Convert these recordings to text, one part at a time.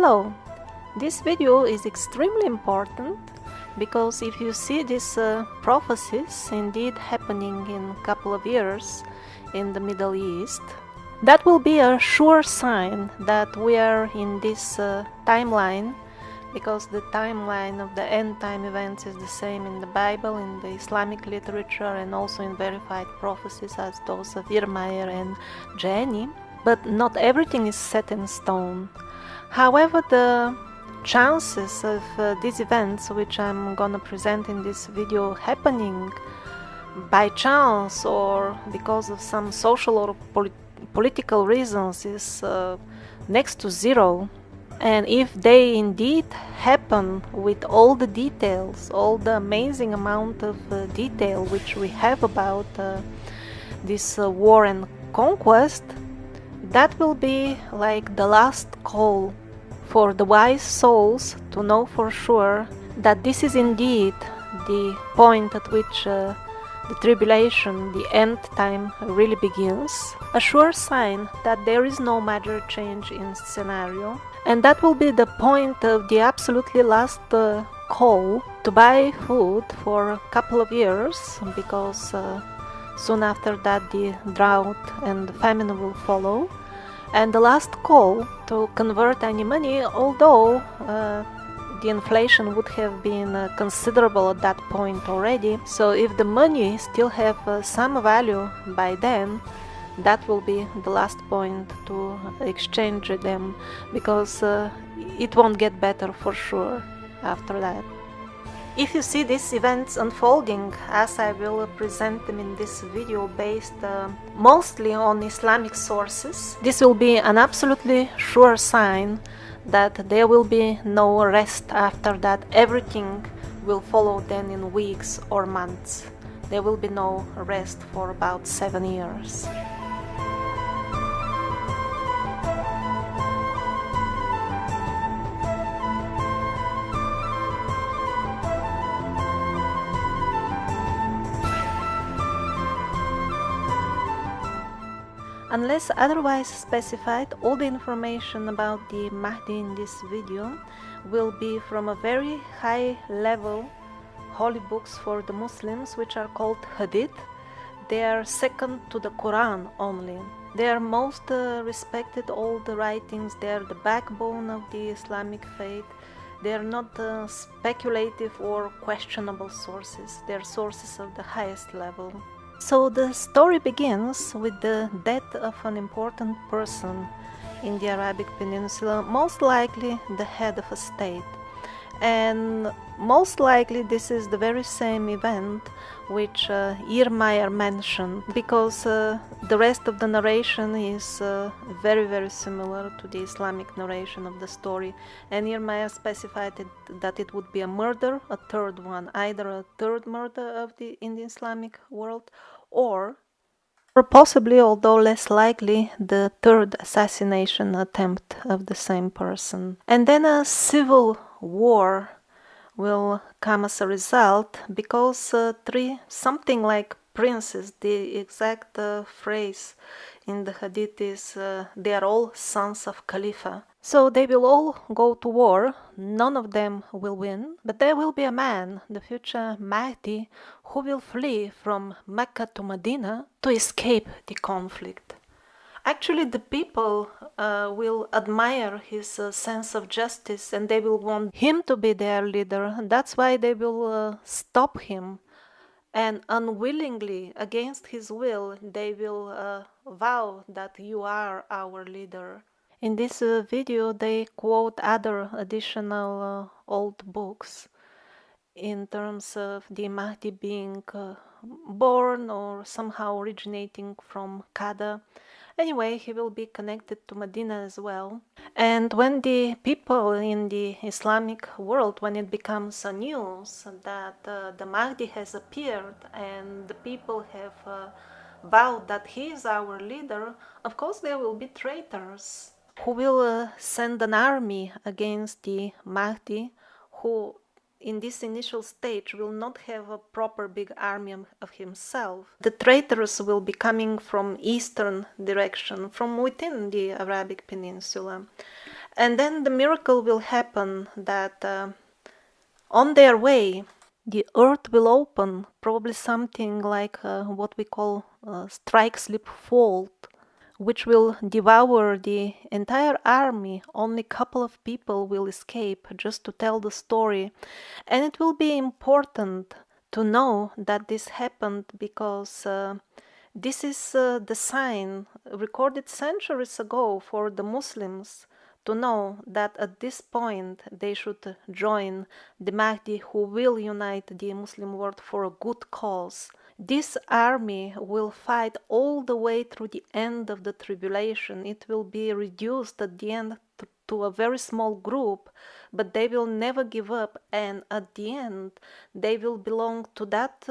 Hello! This video is extremely important because if you see these prophecies indeed happening in a couple of years in the Middle East, that will be a sure sign that we are in this timeline, because the timeline of the end time events is the same in the Bible, in the Islamic literature, and also in verified prophecies as those of Irmaier and Jani. But not everything is set in stone. However, the chances of these events, which I'm gonna present in this video, happening by chance or because of some social or political reasons is next to zero. And if they indeed happen with all the details, all the amazing amount of detail which we have about this war and conquest, that will be like the last call for the wise souls to know for sure that this is indeed the point at which the tribulation, the end time, really begins. A sure sign that there is no major change in scenario. And that will be the point of the absolutely last call to buy food for a couple of years, because soon after that the drought and the famine will follow. And the last call to convert any money, although the inflation would have been considerable at that point already. So if the money still have some value by then, that will be the last point to exchange them, because it won't get better for sure after that. If you see these events unfolding as I will present them in this video, based mostly on Islamic sources, this will be an absolutely sure sign that there will be no rest after that. Everything will follow then in weeks or months. There will be no rest for about 7 years. Unless otherwise specified, all the information about the Mahdi in this video will be from a very high level holy books for the Muslims, which are called Hadith. They are second to the Quran only. They are most respected, all the writings. They are the backbone of the Islamic faith. They are not speculative or questionable sources. They are sources of the highest level. So the story begins with the death of an important person in the Arabic Peninsula, most likely the head of a state. And most likely this is the very same event which Irmaier mentioned, because the rest of the narration is very similar to the Islamic narration of the story. And Irmaier specified that it would be a murder, a third one, either a third murder in the Islamic world, or possibly, although less likely, the third assassination attempt of the same person. And then a civil war will come as a result, because something like princes, the exact phrase in the Hadith is they are all sons of Khalifa. So they will all go to war. None of them will win, but there will be a man, the future Mahdi, who will flee from Mecca to Medina to escape the conflict. Actually, the people will admire his sense of justice, and they will want him to be their leader. That's why they will stop him. And unwillingly, against his will, they will vow that you are our leader. In this video, they quote other additional old books in terms of the Mahdi being born or somehow originating from Kada. Anyway, he will be connected to Medina as well. And when the people in the Islamic world, when it becomes a news that the Mahdi has appeared and the people have vowed that he is our leader, of course there will be traitors who will send an army against the Mahdi, who in this initial stage will not have a proper big army of himself. The traitors will be coming from eastern direction, from within the Arabic Peninsula. And then the miracle will happen that on their way, the earth will open, probably something like what we call strike slip fault, which will devour the entire army. Only a couple of people will escape just to tell the story. And it will be important to know that this happened because this is the sign recorded centuries ago for the Muslims to know that at this point they should join the Mahdi, who will unite the Muslim world for a good cause. This army will fight all the way through the end of the tribulation. It will be reduced at the end to a very small group, but they will never give up, and at the end they will belong to that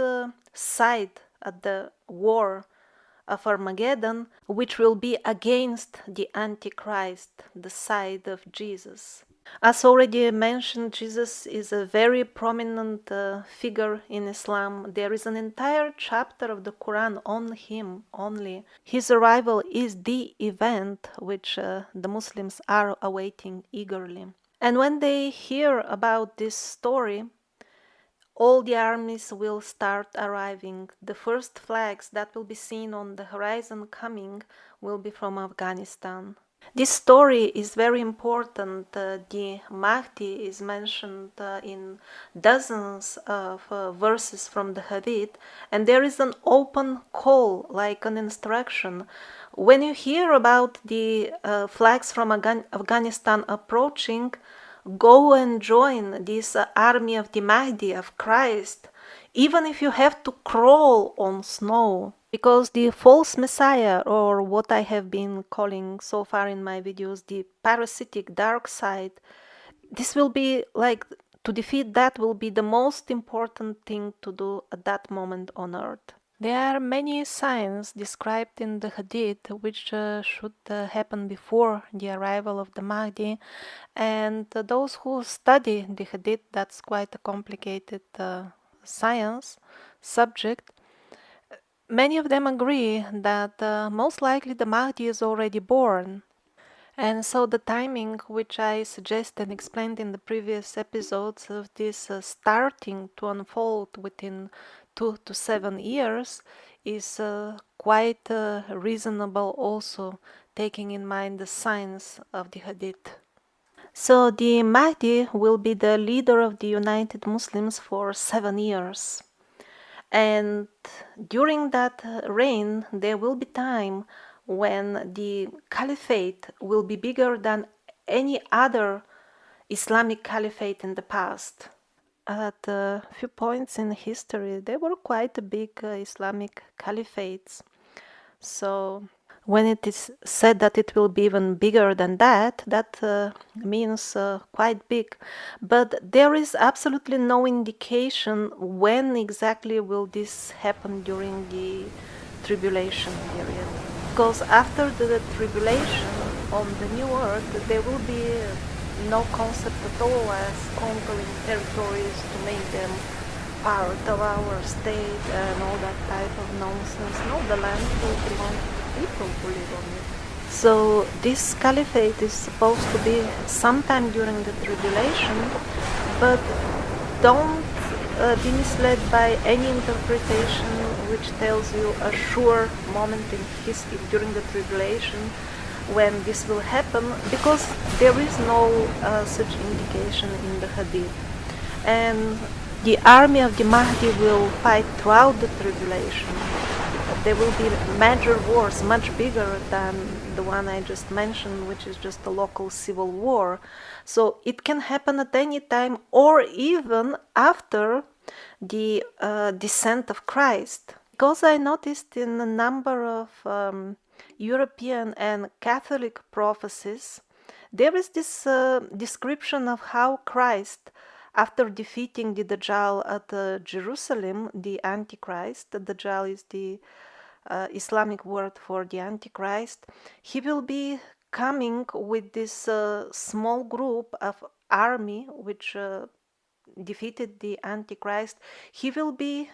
side at the war of Armageddon, which will be against the Antichrist, the side of Jesus. As already mentioned, Jesus is a very prominent figure in Islam. There is an entire chapter of the Quran on him only. His arrival is the event which the Muslims are awaiting eagerly. And when they hear about this story, all the armies will start arriving. The first flags that will be seen on the horizon coming will be from Afghanistan. This story is very important. The Mahdi is mentioned in dozens of verses from the Hadith, and there is an open call, like an instruction. When you hear about the flags from Afghanistan approaching, go and join this army of the Mahdi, of Christ, even if you have to crawl on snow. Because the false messiah, or what I have been calling so far in my videos, the parasitic dark side, this will be like, to defeat that will be the most important thing to do at that moment on earth. There are many signs described in the Hadith which should happen before the arrival of the Mahdi, and those who study the Hadith, that's quite a complicated science subject. Many of them agree that most likely the Mahdi is already born. And so the timing, which I suggested and explained in the previous episodes, of this starting to unfold within 2 to 7 years, is quite reasonable, also taking in mind the signs of the Hadith. So the Mahdi will be the leader of the United Muslims for 7 years. And during that reign, there will be time when the caliphate will be bigger than any other Islamic caliphate in the past. At a few points in history, there were quite big Islamic caliphates. So when it is said that it will be even bigger than that, that means quite big. But there is absolutely no indication when exactly will this happen during the tribulation period. Because after the tribulation on the new earth, there will be no concept at all as conquering territories to make them part of our state and all that type of nonsense. No, the land will belong to the people who live on it. So this caliphate is supposed to be sometime during the tribulation, but don't be misled by any interpretation which tells you a sure moment in history during the tribulation when this will happen, because there is no such indication in the Hadith. And the army of the Mahdi will fight throughout the tribulation. There will be major wars, much bigger than the one I just mentioned, which is just a local civil war. So it can happen at any time, or even after the descent of Christ. Because I noticed in a number of European and Catholic prophecies, there is this description of how Christ, after defeating the Dajjal at Jerusalem, the Antichrist, the Dajjal is the Islamic word for the Antichrist, he will be coming with this small group of army, which defeated the Antichrist, he will be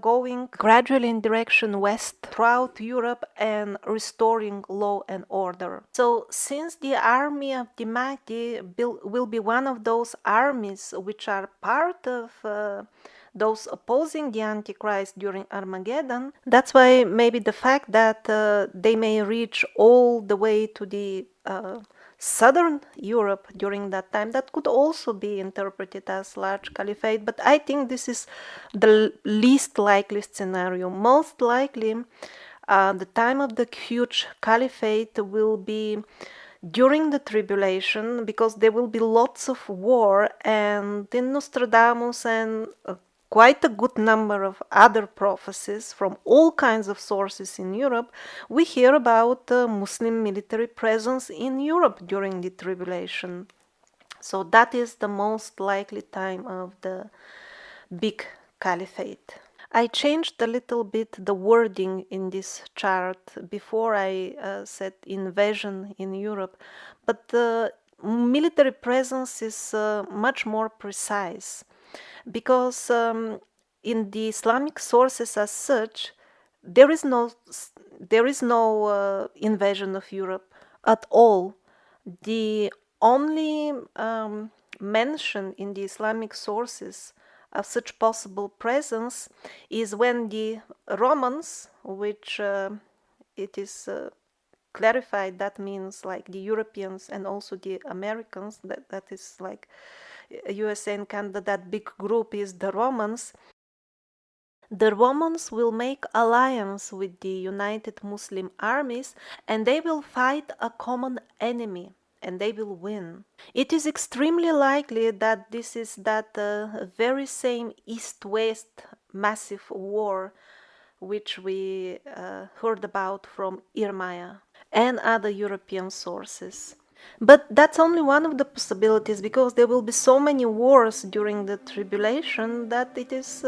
going gradually in direction west throughout Europe and restoring law and order. So since the army of the Mahdi will be one of those armies which are part of those opposing the Antichrist during Armageddon, that's why maybe the fact that they may reach all the way to the southern Europe during that time, that could also be interpreted as large caliphate, but I think this is the least likely scenario. Most likely, the time of the huge caliphate will be during the tribulation, because there will be lots of war, and in Nostradamus and quite a good number of other prophecies from all kinds of sources in Europe, we hear about Muslim military presence in Europe during the tribulation. So that is the most likely time of the big caliphate. I changed a little bit the wording in this chart. Before I said invasion in Europe, but the military presence is much more precise, because in the Islamic sources as such, there is no invasion of Europe at all. The only mention in the Islamic sources of such possible presence is when the Romans, which it is clarified, that means like the Europeans and also the Americans, that is like USA and Canada, that big group is the Romans. The Romans will make alliance with the United Muslim armies, and they will fight a common enemy, and they will win. It is extremely likely that this is that very same East-West massive war which we heard about from Jeremiah and other European sources. But that's only one of the possibilities, because there will be so many wars during the tribulation that it is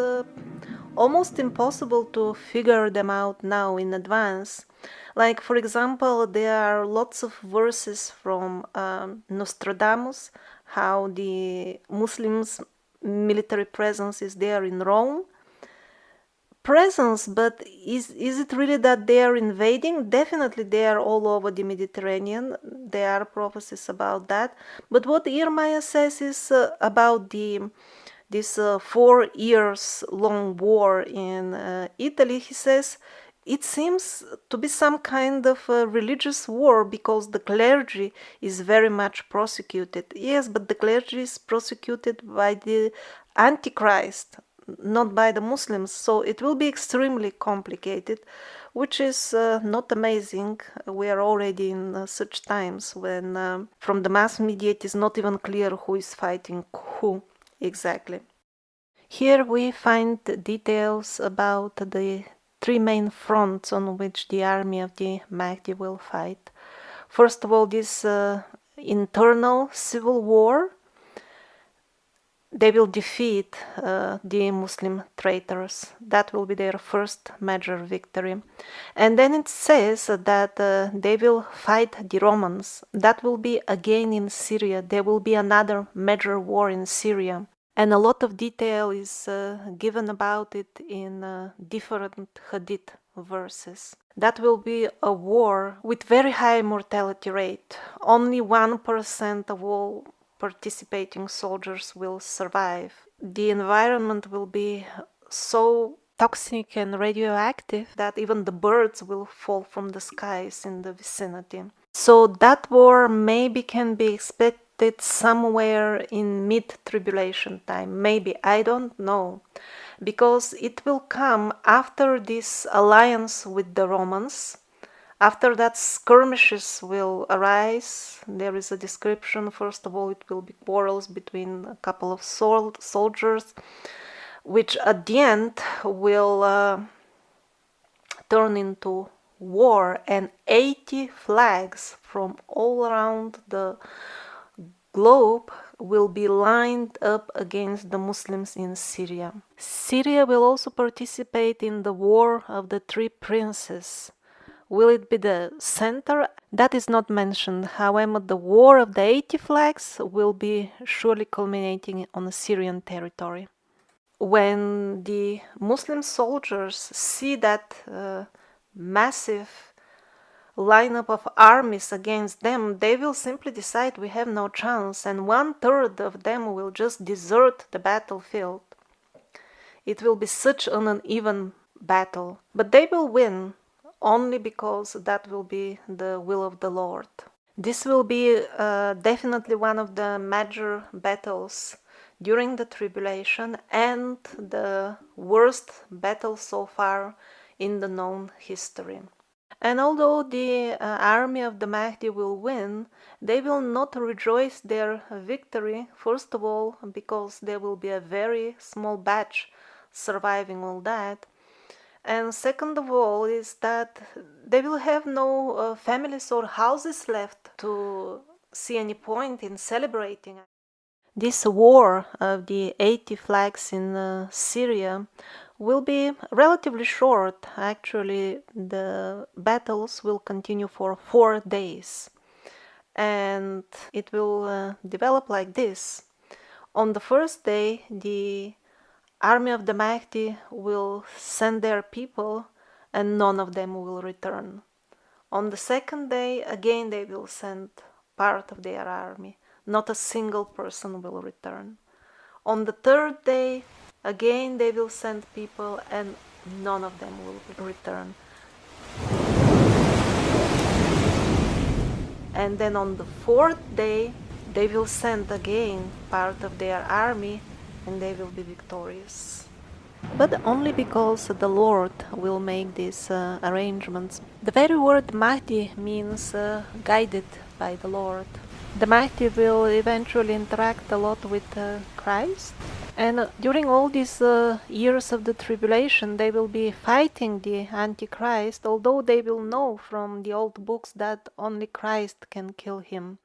almost impossible to figure them out now in advance. Like, for example, there are lots of verses from Nostradamus, how the Muslims' military presence is there in Rome. Presence, but is it really that they are invading? Definitely they are all over the Mediterranean. There are prophecies about that. But what Jeremiah says is about this 4 years long war in Italy. He says it seems to be some kind of a religious war, because the clergy is very much prosecuted. Yes, but the clergy is prosecuted by the Antichrist, not by the Muslims, so it will be extremely complicated, which is not amazing. We are already in such times when from the mass media it is not even clear who is fighting who exactly. Here we find details about the 3 main fronts on which the army of the Mahdi will fight. First of all, this internal civil war. They will defeat the Muslim traitors. That will be their first major victory. And then it says that they will fight the Romans. That will be again in Syria. There will be another major war in Syria. And a lot of detail is given about it in different Hadith verses. That will be a war with very high mortality rate. Only 1% of all participating soldiers will survive. The environment will be so toxic and radioactive that even the birds will fall from the skies in the vicinity. So that war maybe can be expected somewhere in mid-tribulation time. Maybe, I don't know. Because it will come after this alliance with the Romans. After that, skirmishes will arise. There is a description. First of all, it will be quarrels between a couple of soldiers, which at the end will turn into war, and 80 flags from all around the globe will be lined up against the Muslims in Syria. Syria will also participate in the War of the Three Princes, Will it be the center? That is not mentioned. However, the War of the 80 Flags will be surely culminating on Syrian territory. When the Muslim soldiers see that massive lineup of armies against them, they will simply decide we have no chance, and 1/3 of them will just desert the battlefield. It will be such an uneven battle, but they will win only because that will be the will of the Lord. This will be definitely one of the major battles during the tribulation and the worst battle so far in the known history. And although the army of the Mahdi will win, they will not rejoice their victory, first of all because there will be a very small batch surviving all that, and second of all is that they will have no families or houses left to see any point in celebrating. This war of the 80 flags in Syria will be relatively short. Actually, the battles will continue for 4 days, and it will develop like this. On the first day, the army of the Mahdi will send their people, and none of them will return. On the second day, again they will send part of their army. Not a single person will return. On the third day, again they will send people, and none of them will return. And then on the fourth day, they will send again part of their army, and they will be victorious. But only because the Lord will make these arrangements. The very word Mahdi means guided by the Lord. The Mahdi will eventually interact a lot with Christ, and during all these years of the tribulation they will be fighting the Antichrist, although they will know from the old books that only Christ can kill him.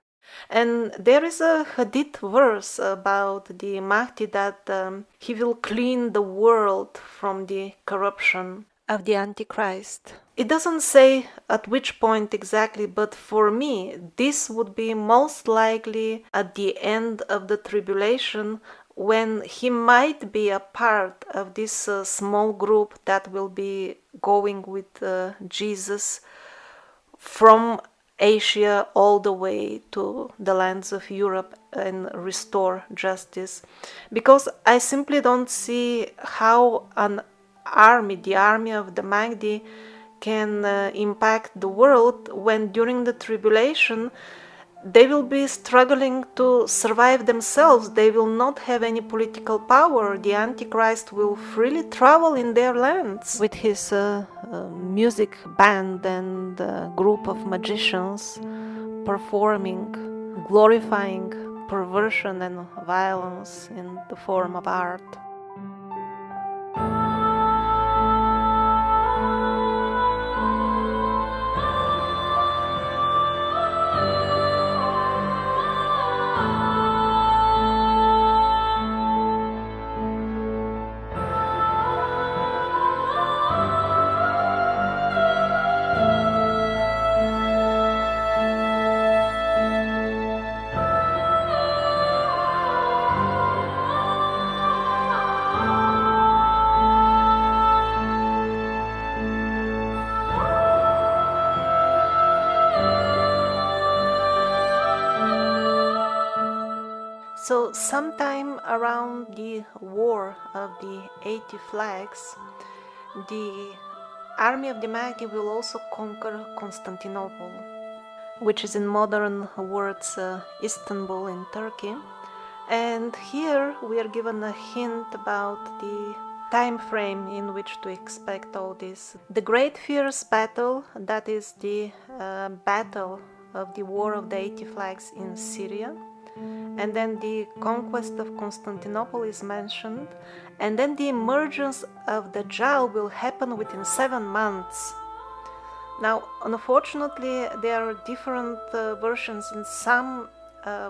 And there is a hadith verse about the Mahdi that he will clean the world from the corruption of the Antichrist. It doesn't say at which point exactly, but for me this would be most likely at the end of the tribulation, when he might be a part of this small group that will be going with Jesus from Asia all the way to the lands of Europe and restore justice. Because I simply don't see how an army, the army of the Mahdi, can impact the world when during the tribulation they will be struggling to survive themselves. They will not have any political power. The Antichrist will freely travel in their lands with his music band and group of magicians performing, glorifying perversion and violence in the form of art. So sometime around the War of the 80 Flags, the army of the Mahdi will also conquer Constantinople, which is in modern words Istanbul in Turkey. And here we are given a hint about the time frame in which to expect all this. The Great Fierce Battle, that is the battle of the War of the 80 Flags in Syria. And then the conquest of Constantinople is mentioned, and then the emergence of the Dajjal will happen within 7 months. Now, unfortunately, there are different versions. In some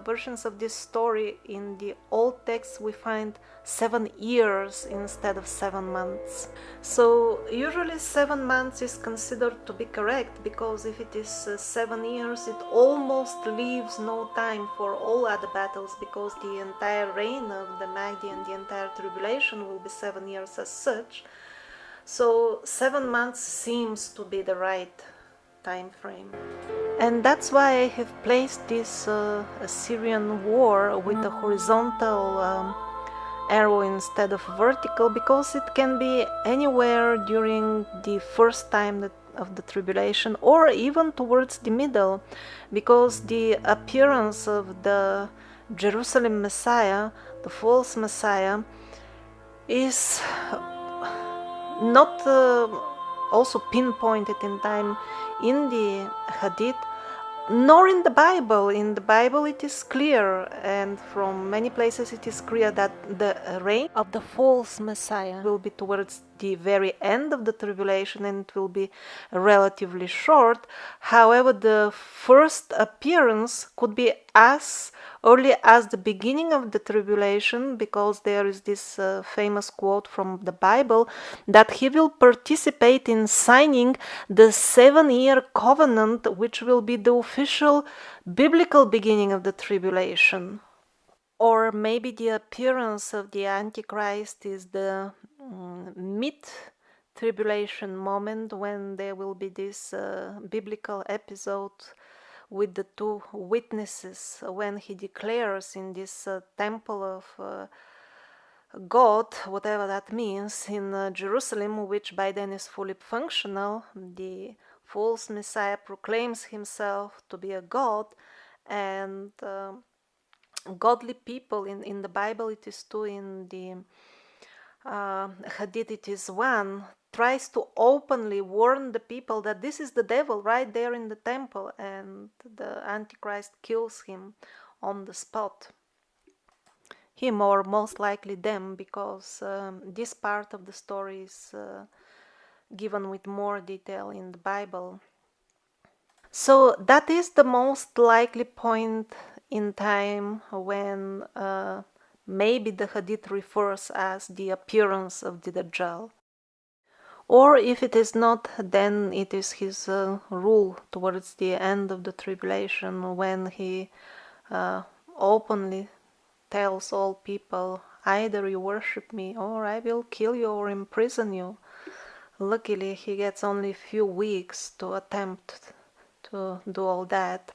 versions of this story in the old text we find 7 years instead of 7 months. So usually 7 months is considered to be correct, because if it is 7 years, it almost leaves no time for all other battles, because the entire reign of the Mahdi and the entire tribulation will be 7 years as such. So 7 months seems to be the right time frame. And that's why I have placed this Assyrian war with a horizontal arrow instead of vertical, because it can be anywhere during the first time of the tribulation, or even towards the middle, because the appearance of the Jerusalem Messiah, the false Messiah, is not also pinpointed in time in the Hadith, nor in the Bible. In the Bible it is clear, and from many places it is clear, that the reign of the false Messiah will be towards the very end of the tribulation, and it will be relatively short. However, the first appearance could be as early as the beginning of the tribulation, because there is this famous quote from the Bible that he will participate in signing the 7-year covenant, which will be the official biblical beginning of the tribulation. Or maybe the appearance of the Antichrist is the mid-tribulation moment, when there will be this biblical episode with the two witnesses, when he declares in this temple of God, whatever that means, in Jerusalem, which by then is fully functional. The false Messiah proclaims himself to be a god, and godly people in the Bible it is 2, in the Hadith it is 1, tries to openly warn the people that this is the devil right there in the temple, and the Antichrist kills him on the spot. Him, or most likely them, because this part of the story is given with more detail in the Bible. So that is the most likely point in time when maybe the Hadith refers as the appearance of the Dajjal. Or if it is not, then it is his rule towards the end of the tribulation, when he openly tells all people, either you worship me, or I will kill you or imprison you. Luckily, he gets only a few weeks to attempt to do all that.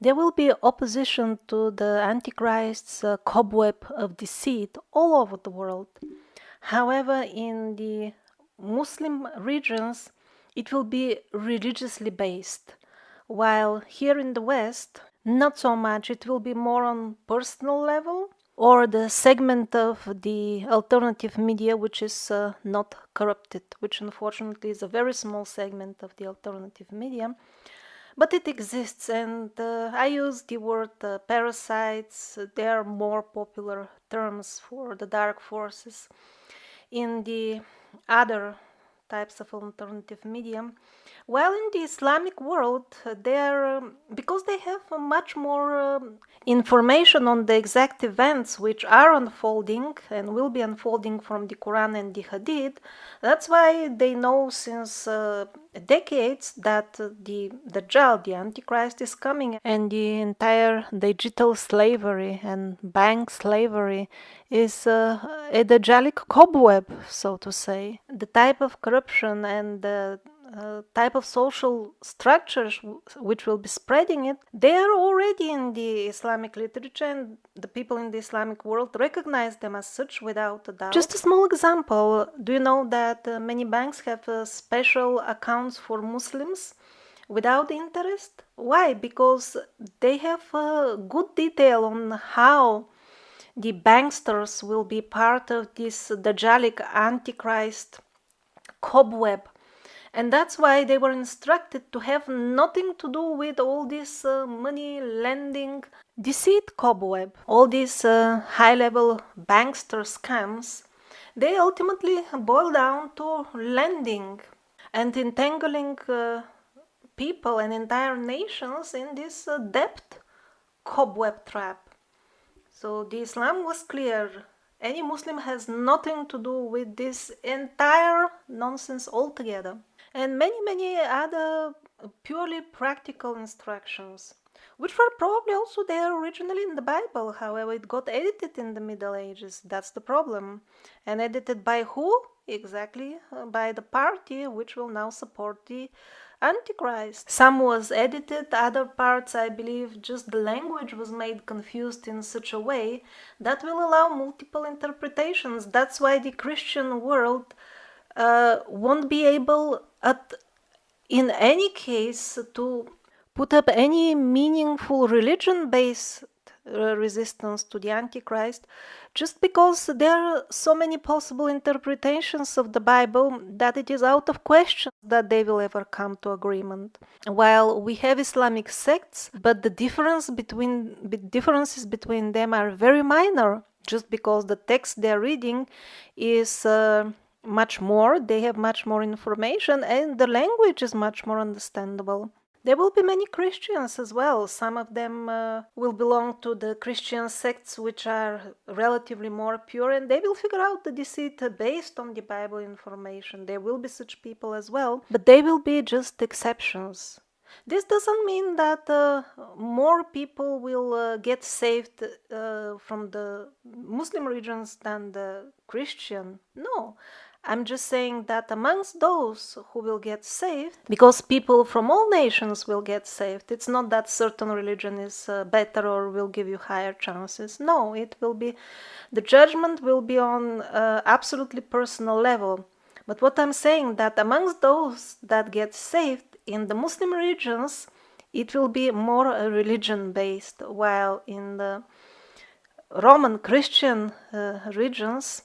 There will be opposition to the Antichrist's cobweb of deceit all over the world. However, in the Muslim regions, it will be religiously based, while here in the West, not so much. It will be more on personal level, or the segment of the alternative media which is not corrupted, which unfortunately is a very small segment of the alternative media. But it exists, and I use the word parasites. They are more popular terms for the dark forces in the other types of alternative media. While in the Islamic world, because they have much more information on the exact events which are unfolding and will be unfolding from the Quran and the Hadith, that's why they know since decades that the Dajjal, the Antichrist, is coming, and the entire digital slavery and bank slavery is a Dajjalic cobweb, so to say. The type of corruption and the type of social structures which will be spreading it, they are already in the Islamic literature, and the people in the Islamic world recognize them as such without a doubt. Just a small example, do you know that many banks have special accounts for Muslims without interest? Why? Because they have good detail on how the banksters will be part of this Dajjalic Antichrist cobweb. And that's why they were instructed to have nothing to do with all this money lending deceit cobweb. All these high-level bankster scams, they ultimately boil down to lending and entangling people and entire nations in this debt cobweb trap. So the Islam was clear. Any Muslim has nothing to do with this entire nonsense altogether. And many other purely practical instructions, which were probably also there originally in the Bible. However, it got edited in the Middle Ages. That's the problem. And edited by who? Exactly, by the party which will now support the Antichrist. Some was edited, other parts, I believe, just the language was made confused in such a way that will allow multiple interpretations. That's why the Christian world won't be able in any case to put up any meaningful religion-based resistance to the Antichrist, just because there are so many possible interpretations of the Bible that it is out of question that they will ever come to agreement. While we have Islamic sects, but the differences between them are very minor, just because the text they're reading is much more, they have much more information, and the language is much more understandable. There will be many Christians as well. Some of them will belong to the Christian sects which are relatively more pure, and they will figure out the deceit based on the Bible information. There will be such people as well, but they will be just exceptions. This doesn't mean that more people will get saved from the Muslim regions than the Christian. No. I'm just saying that amongst those who will get saved, because people from all nations will get saved, it's not that certain religion is better or will give you higher chances. No, it will be, the judgment will be on absolutely personal level. But what I'm saying that amongst those that get saved in the Muslim regions, it will be more religion-based, while in the Roman Christian regions,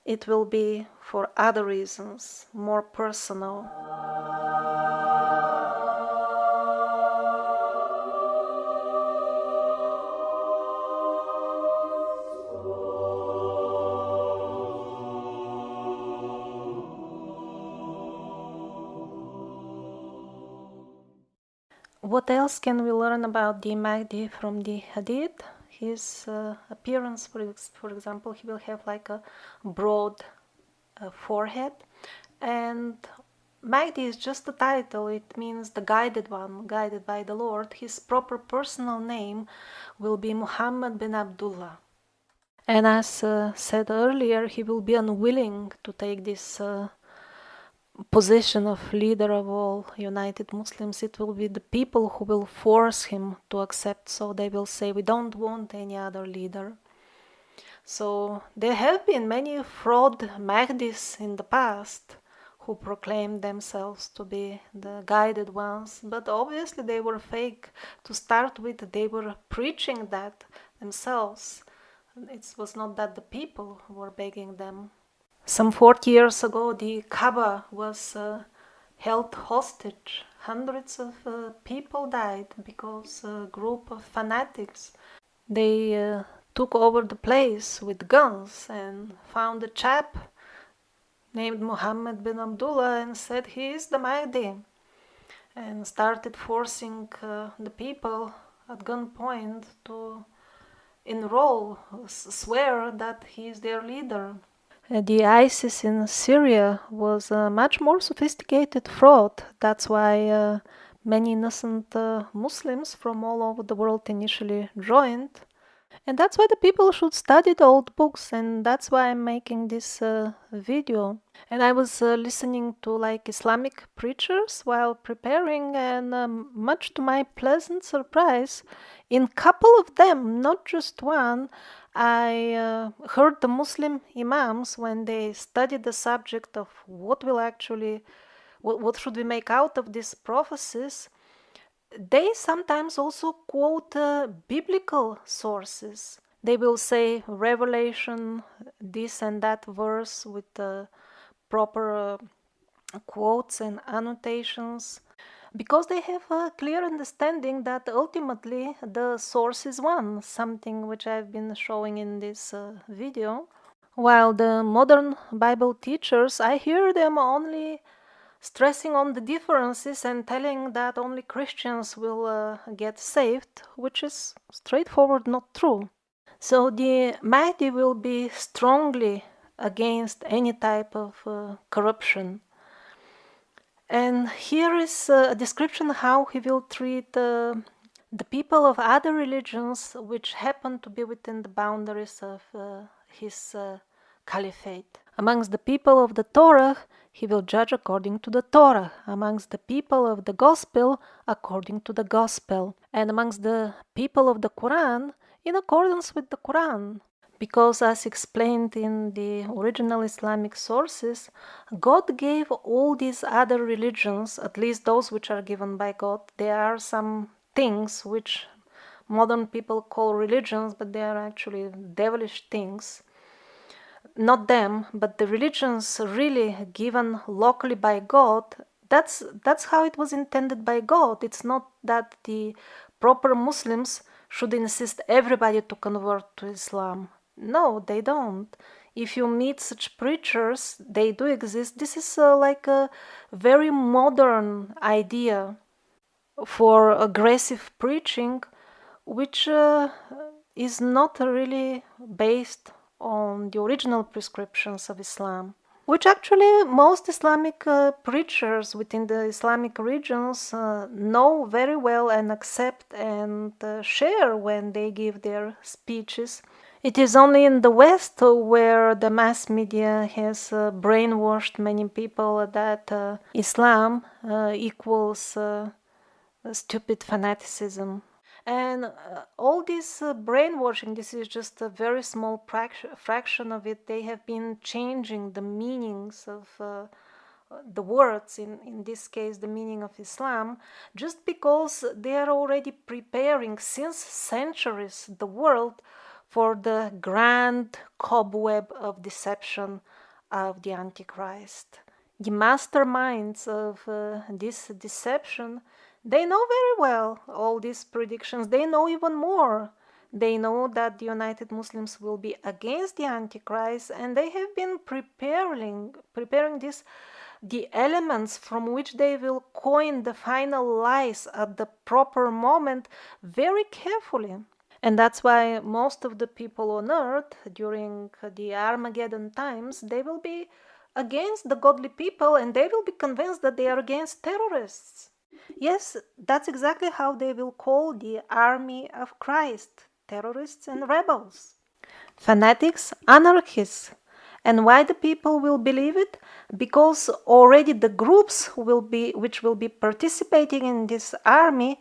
it will be for other reasons, more personal. What else can we learn about the Mahdi from the Hadith? His appearance, for example, he will have like a broad forehead, and Mahdi is just a title. It means the guided one, guided by the Lord. His proper personal name will be Muhammad bin Abdullah. And as said earlier, he will be unwilling to take this position of leader of all united Muslims. It will be the people who will force him to accept. So they will say, we don't want any other leader. So there have been many fraud Mahdis in the past who proclaimed themselves to be the guided ones, but obviously they were fake to start with. They were preaching that themselves. It was not that the people were begging them. Some 40 years ago, the Kaaba was held hostage. Hundreds of people died because a group of fanatics, they took over the place with guns and found a chap named Muhammad bin Abdullah and said he is the Mahdi, and started forcing the people at gunpoint to enroll, swear that he is their leader. The ISIS in Syria was a much more sophisticated fraud. That's why many innocent Muslims from all over the world initially joined. And that's why the people should study the old books, and that's why I'm making this video. And I was listening to like Islamic preachers while preparing, and much to my pleasant surprise, in couple of them, not just one, I heard the Muslim imams, when they studied the subject of what should we make out of these prophecies, they sometimes also quote biblical sources. They will say Revelation, this and that verse with proper quotes and annotations, because they have a clear understanding that ultimately the source is one, something which I've been showing in this video. While the modern Bible teachers, I hear them only stressing on the differences and telling that only Christians will get saved, which is straightforward not true. So the Mahdi will be strongly against any type of corruption. And here is a description how he will treat the people of other religions which happen to be within the boundaries of his caliphate. Amongst the people of the Torah, he will judge according to the Torah. Amongst the people of the Gospel, according to the Gospel. And amongst the people of the Quran, in accordance with the Quran. Because, as explained in the original Islamic sources, God gave all these other religions, at least those which are given by God. There are some things which modern people call religions, but they are actually devilish things. Not them, but the religions really given locally by God. That's how it was intended by God. It's not that the proper Muslims should insist everybody to convert to Islam. No, they don't. If you meet such preachers, they do exist. This is like a very modern idea for aggressive preaching, which is not really based on the original prescriptions of Islam, which actually most Islamic preachers within the Islamic regions know very well and accept and share when they give their speeches. It is only in the West where the mass media has brainwashed many people that Islam equals stupid fanaticism. And all this brainwashing, this is just a very small fraction of it. They have been changing the meanings of the words, in this case the meaning of Islam, just because they are already preparing since centuries the world for the grand cobweb of deception of the Antichrist. The masterminds of this deception, they know very well all these predictions. They know even more. They know that the United Muslims will be against the Antichrist, and they have been preparing the elements from which they will coin the final lies at the proper moment very carefully. And that's why most of the people on earth during the Armageddon times, they will be against the godly people, and they will be convinced that they are against terrorists. Yes, that's exactly how they will call the army of Christ, terrorists and rebels, fanatics, anarchists. And why the people will believe it? Because already the groups which will be participating in this army,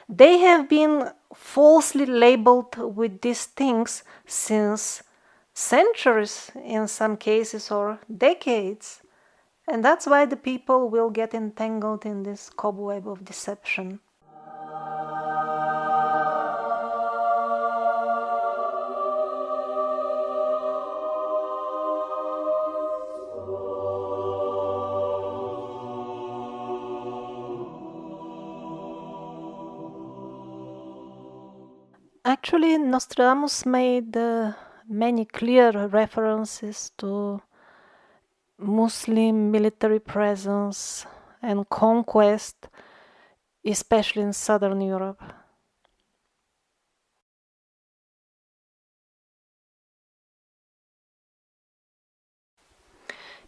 they have been falsely labeled with these things since centuries in some cases, or decades. And that's why the people will get entangled in this cobweb of deception. Actually, Nostradamus made many clear references to Muslim military presence and conquest, especially in southern Europe.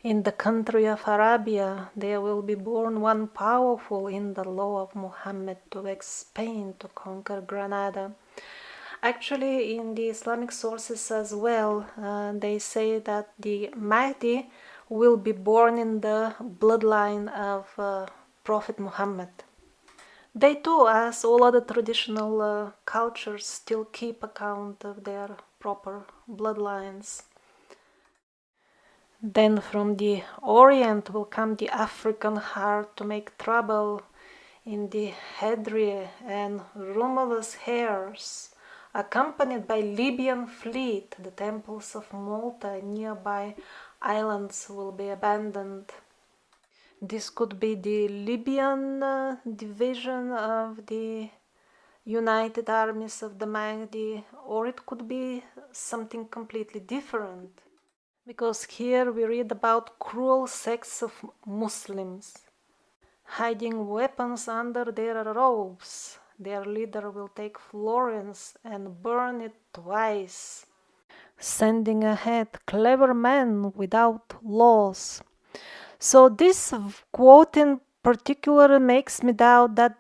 In the country of Arabia, there will be born one powerful in the law of Muhammad to vex Spain, to conquer Granada. Actually, in the Islamic sources as well, they say that the Mahdi will be born in the bloodline of Prophet Muhammad. They too, as all other traditional cultures, still keep account of their proper bloodlines. Then from the Orient will come the African heart to make trouble in the Hadri and Romulus hairs, accompanied by Libyan fleet. The temples of Malta and nearby islands will be abandoned. This could be the Libyan division of the United Armies of the Mahdi, or it could be something completely different. Because here we read about cruel sects of Muslims. hiding weapons under their robes. Their leader will take Florence and burn it twice, sending ahead clever men without laws. So this quote in particular makes me doubt that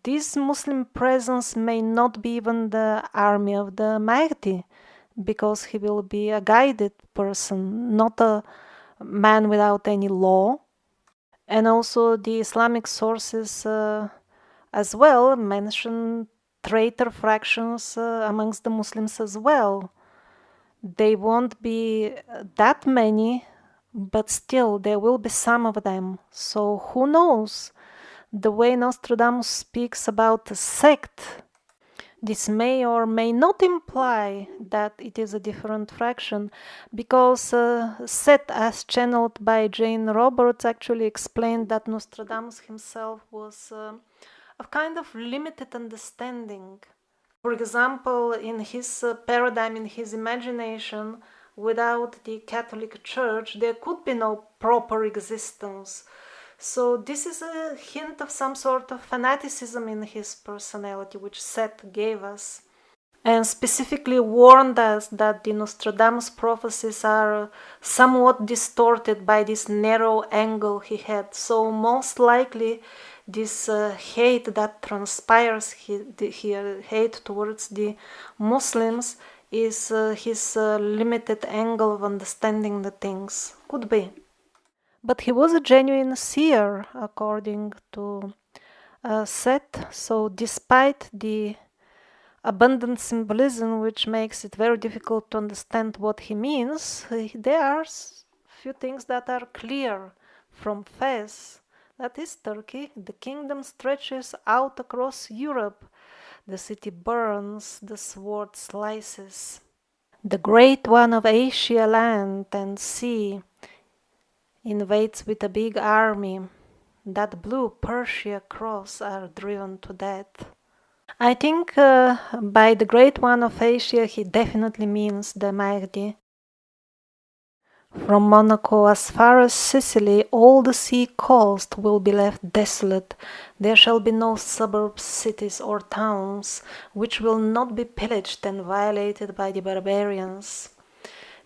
this Muslim presence may not be even the army of the Mahdi, because he will be a guided person, not a man without any law. And also the Islamic sources as well mention traitor fractions amongst the Muslims as well. They won't be that many, but still there will be some of them. So who knows? The way Nostradamus speaks about a sect, this may or may not imply that it is a different fraction, because Set, as channeled by Jane Roberts, actually explained that Nostradamus himself was of kind of limited understanding. For example, in his paradigm, in his imagination, without the Catholic Church, there could be no proper existence. So this is a hint of some sort of fanaticism in his personality, which Seth gave us, and specifically warned us that the Nostradamus prophecies are somewhat distorted by this narrow angle he had. So most likely this hate that transpires here, hate towards the Muslims, is his limited angle of understanding the things. Could be. But he was a genuine seer, according to Seth. So despite the abundant symbolism, which makes it very difficult to understand what he means, there are few things that are clear. From Fez, that is Turkey, the kingdom stretches out across Europe. The city burns, the sword slices. The great one of Asia, land and sea, invades with a big army. That blue Persia cross are driven to death. I think by the great one of Asia he definitely means the Mahdi. From Monaco as far as Sicily, all the sea coast will be left desolate. There shall be no suburbs, cities, or towns which will not be pillaged and violated by the barbarians.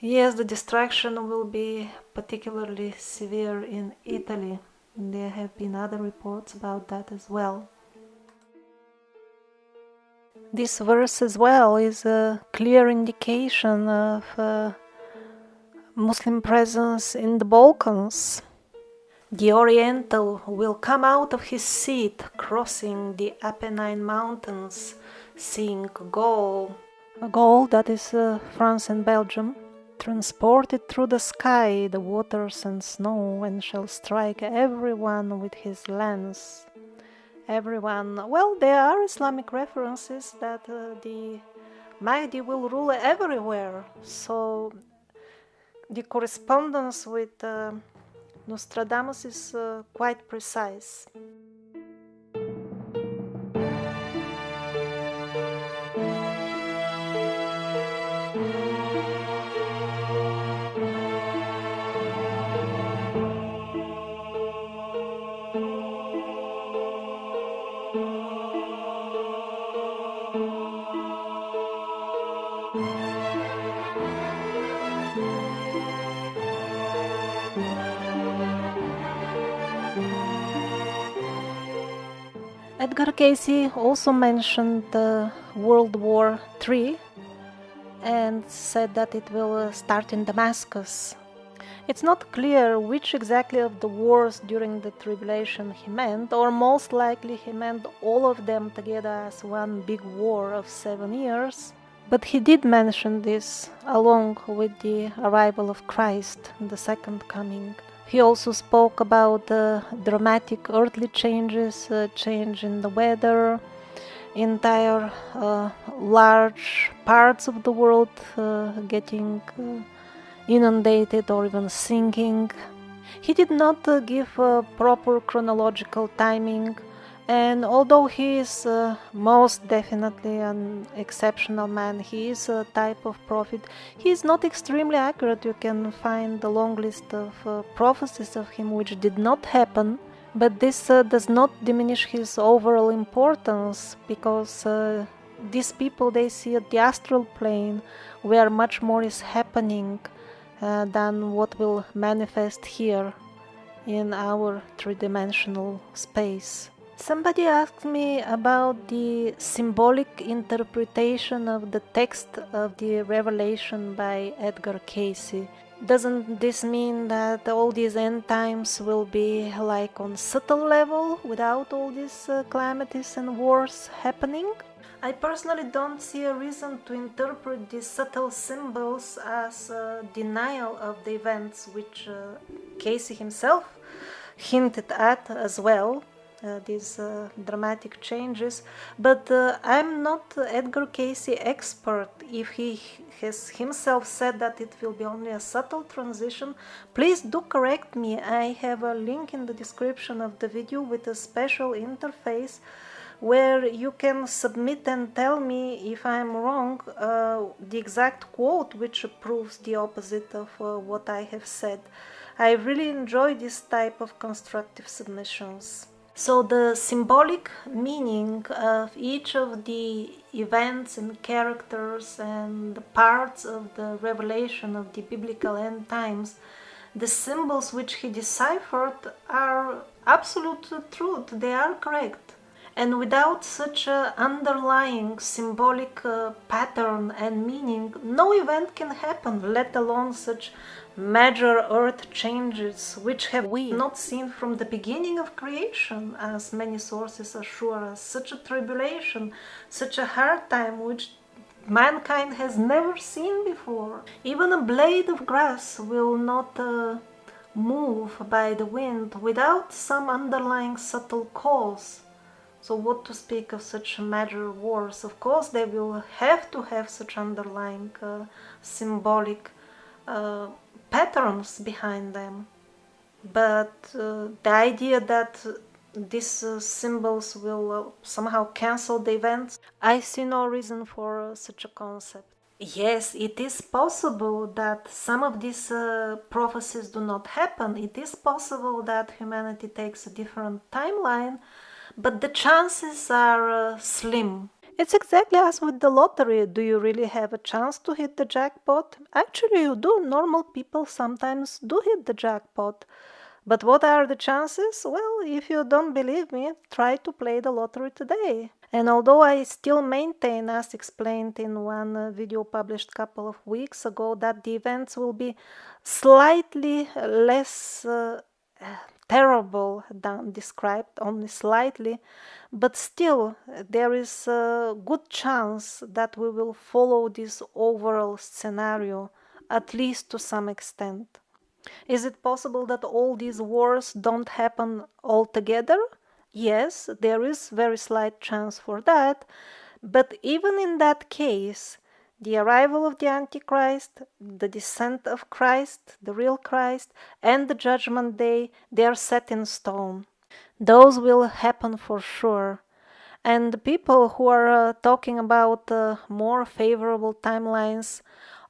Yes, the destruction will be particularly severe in Italy. There have been other reports about that as well. This verse as well is a clear indication of Muslim presence in the Balkans. The Oriental will come out of his seat, crossing the Apennine Mountains, seeing Gaul, a Gaul that is France and Belgium, transported through the sky, the waters and snow, and shall strike everyone with his lance. Everyone, well, there are Islamic references that the Mahdi will rule everywhere, so the correspondence with Nostradamus is quite precise. Edgar Cayce also mentioned World War III and said that it will start in Damascus. It's not clear which exactly of the wars during the tribulation he meant, or most likely he meant all of them together as one big war of 7 years. But he did mention this along with the arrival of Christ, the second coming. He also spoke about dramatic earthly changes, change in the weather, entire large parts of the world getting inundated or even sinking. He did not give a proper chronological timing, and although he is most definitely an exceptional man, he is a type of prophet, he is not extremely accurate. You can find a long list of prophecies of him which did not happen, But this does not diminish his overall importance, because these people, they see at the astral plane where much more is happening than what will manifest here in our three-dimensional space. Somebody asked me about the symbolic interpretation of the text of the Revelation by Edgar Cayce. Doesn't this mean that all these end times will be like on subtle level without all these calamities and wars happening? I personally don't see a reason to interpret these subtle symbols as a denial of the events, which Cayce himself hinted at as well, these dramatic changes. But I'm not Edgar Cayce expert. If he has himself said that it will be only a subtle transition, please do correct me. I have a link in the description of the video with a special interface where you can submit and tell me if I'm wrong, the exact quote which proves the opposite of what I have said. I really enjoy this type of constructive submissions. So the symbolic meaning of each of the events and characters and the parts of the revelation of the biblical end times, the symbols which he deciphered are absolute truth, they are correct. And without such an underlying symbolic pattern and meaning, no event can happen, let alone such major earth changes, which have we not seen from the beginning of creation, as many sources assure us. Such a tribulation, such a hard time, which mankind has never seen before. Even a blade of grass will not move by the wind without some underlying subtle cause. So what to speak of such major wars? Of course they will have to have such underlying symbolic patterns behind them. But the idea that these symbols will somehow cancel the events, I see no reason for such a concept. Yes, it is possible that some of these prophecies do not happen. It is possible that humanity takes a different timeline, but the chances are slim. It's exactly as with the lottery. Do you really have a chance to hit the jackpot? Actually, you do. Normal people sometimes do hit the jackpot. But what are the chances? Well, if you don't believe me, try to play the lottery today. And although I still maintain, as explained in one video published a couple of weeks ago, that the events will be slightly less terrible than described, only slightly, but still there is a good chance that we will follow this overall scenario, at least to some extent. Is it possible that all these wars don't happen altogether? Yes, there is very slight chance for that, but even in that case, the arrival of the Antichrist, the descent of Christ, the real Christ, and the Judgment Day, they are set in stone. Those will happen for sure. And the people who are talking about more favorable timelines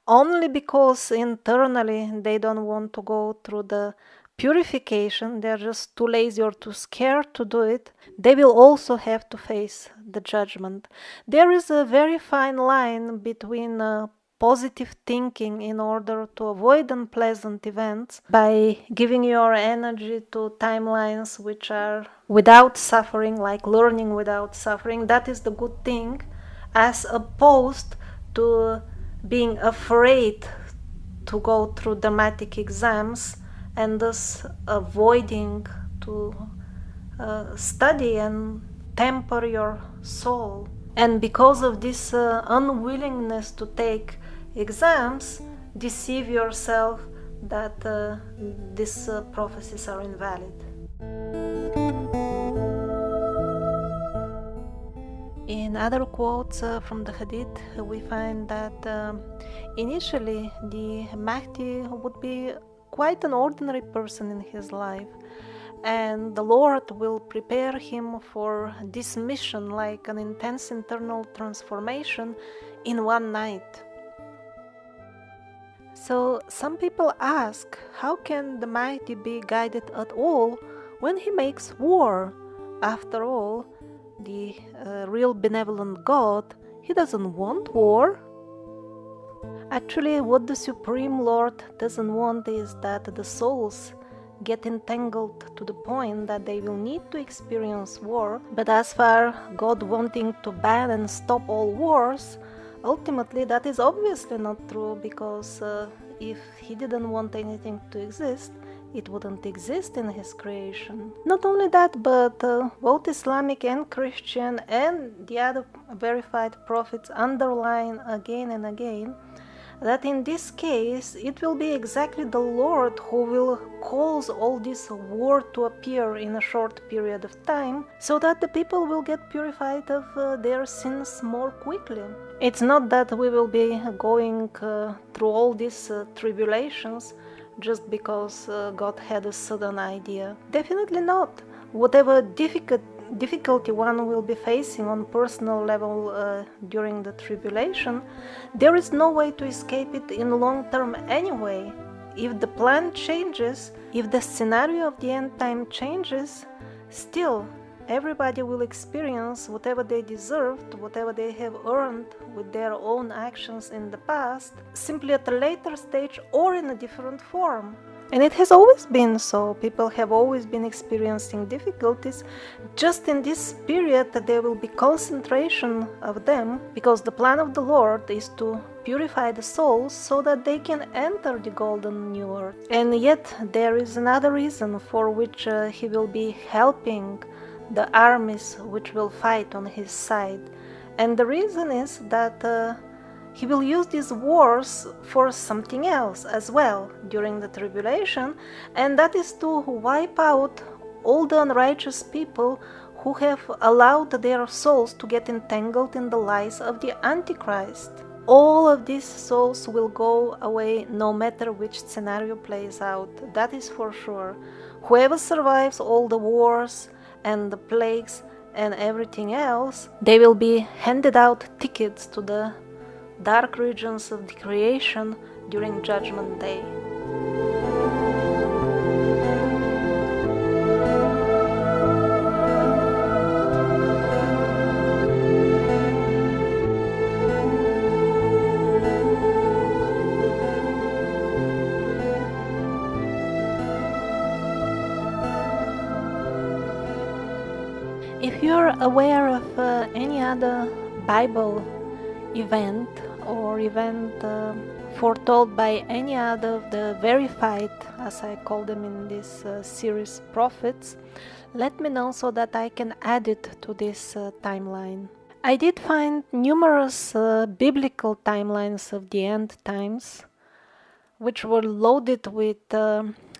only because internally they don't want to go through the purification, they're just too lazy or too scared to do it, they will also have to face the judgment. There is a very fine line between positive thinking in order to avoid unpleasant events by giving your energy to timelines which are without suffering, like learning without suffering. That is the good thing, as opposed to being afraid to go through dramatic exams and thus avoiding to study and temper your soul. And because of this unwillingness to take exams, deceive yourself that these prophecies are invalid. In other quotes from the Hadith, we find that initially the Mahdi would be quite an ordinary person in his life, and the Lord will prepare him for this mission like an intense internal transformation in one night. So some people ask, how can the Mahdi be guided at all when he makes war. After all, the real benevolent God, he doesn't want war. Actually, what the Supreme Lord doesn't want is that the souls get entangled to the point that they will need to experience war. But as far God wanting to ban and stop all wars, ultimately that is obviously not true, because if he didn't want anything to exist, it wouldn't exist in his creation. Not only that, but both Islamic and Christian and the other verified prophets underline again and again that in this case it will be exactly the Lord who will cause all this war to appear in a short period of time, so that the people will get purified of their sins more quickly. It's not that we will be going through all these tribulations just because God had a sudden idea. Definitely not. Whatever difficulty one will be facing on personal level during the tribulation, there is no way to escape it in long term anyway. If the plan changes, if the scenario of the end time changes, still everybody will experience whatever they deserved, whatever they have earned with their own actions in the past, simply at a later stage or in a different form. And it has always been so. People have always been experiencing difficulties. Just in this period there will be concentration of them, because the plan of the Lord is to purify the souls so that they can enter the golden new earth. And yet there is another reason for which he will be helping the armies which will fight on his side. And the reason is that he will use these wars for something else as well during the tribulation, and that is to wipe out all the unrighteous people who have allowed their souls to get entangled in the lies of the Antichrist. All of these souls will go away no matter which scenario plays out, that is for sure. Whoever survives all the wars and the plagues and everything else, they will be handed out tickets to the dark regions of the creation during Judgment Day. If you're aware of any other Bible event or event foretold by any other of the verified, as I call them in this series, prophets, let me know so that I can add it to this timeline. I did find numerous biblical timelines of the end times, which were loaded with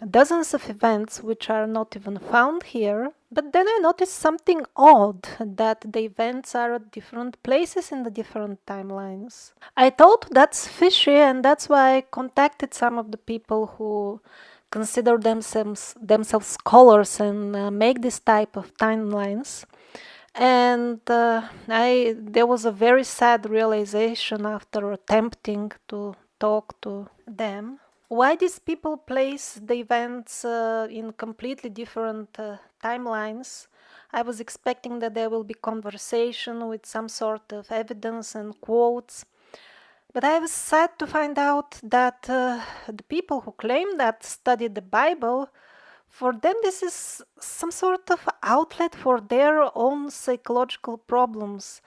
dozens of events which are not even found here. But then I noticed something odd, that the events are at different places in the different timelines. I thought that's fishy, and that's why I contacted some of the people who consider themselves scholars and make this type of timelines. And there was a very sad realization after attempting to talk to them. Why these people place the events in completely different timelines? I was expecting that there will be conversation with some sort of evidence and quotes. But I was sad to find out that the people who claim that study the Bible, for them this is some sort of outlet for their own psychological problems.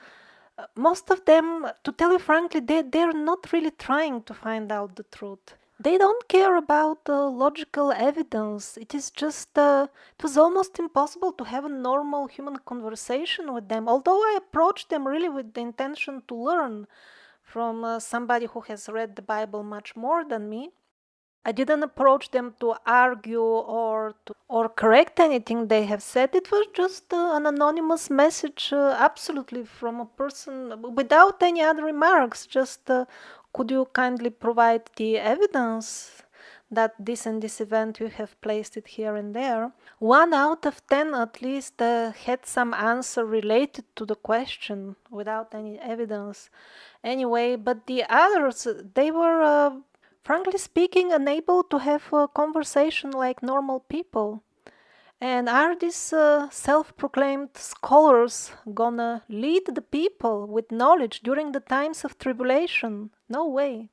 Most of them, to tell you frankly, they're not really trying to find out the truth. They don't care about logical evidence. It is just, it was almost impossible to have a normal human conversation with them, although I approached them really with the intention to learn from somebody who has read the Bible much more than me. I didn't approach them to argue or correct anything they have said. It was just an anonymous message, absolutely from a person without any other remarks. Just could you kindly provide the evidence that this and this event you have placed it here and there? 1 out of 10 at least had some answer related to the question without any evidence. Anyway, but the others, they were frankly speaking, unable to have a conversation like normal people. And are these self-proclaimed scholars gonna lead the people with knowledge during the times of tribulation? No way.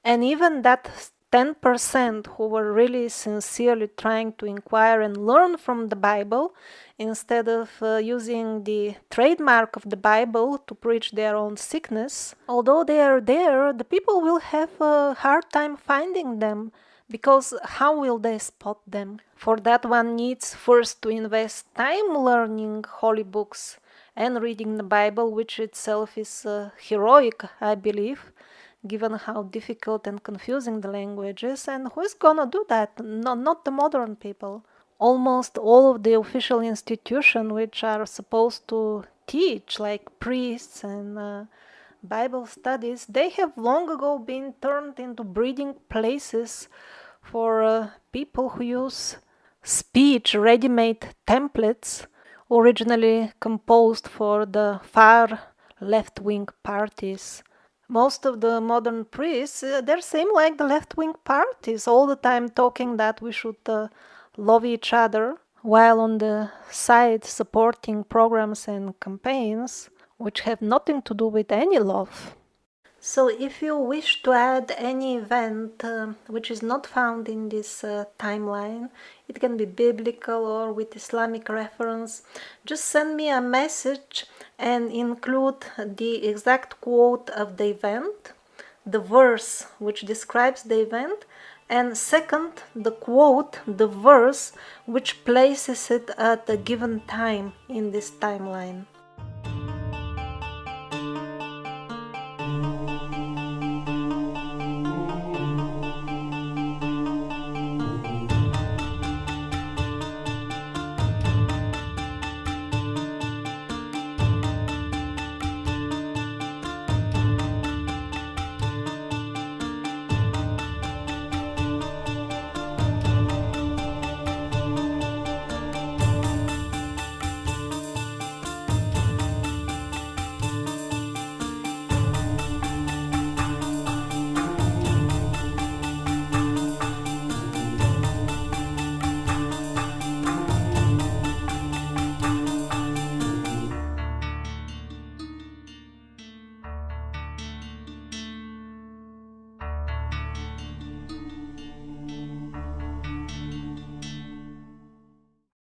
And even that 10% who were really sincerely trying to inquire and learn from the Bible, instead of using the trademark of the Bible to preach their own sickness, although they are there, the people will have a hard time finding them, because how will they spot them? For that, one needs first to invest time learning holy books and reading the Bible, which itself is heroic, I believe, given how difficult and confusing the language is. And who is gonna do that? No, not the modern people. Almost all of the official institutions which are supposed to teach, like priests and Bible studies, they have long ago been turned into breeding places for people who use speech ready-made templates originally composed for the far left-wing parties. Most of the modern priests, they seem like the left-wing parties, all the time talking that we should love each other, while on the side supporting programs and campaigns which have nothing to do with any love. So if you wish to add any event which is not found in this timeline, it can be biblical or with Islamic reference, just send me a message and include the exact quote of the event, the verse which describes the event, and second, the quote, the verse which places it at a given time in this timeline.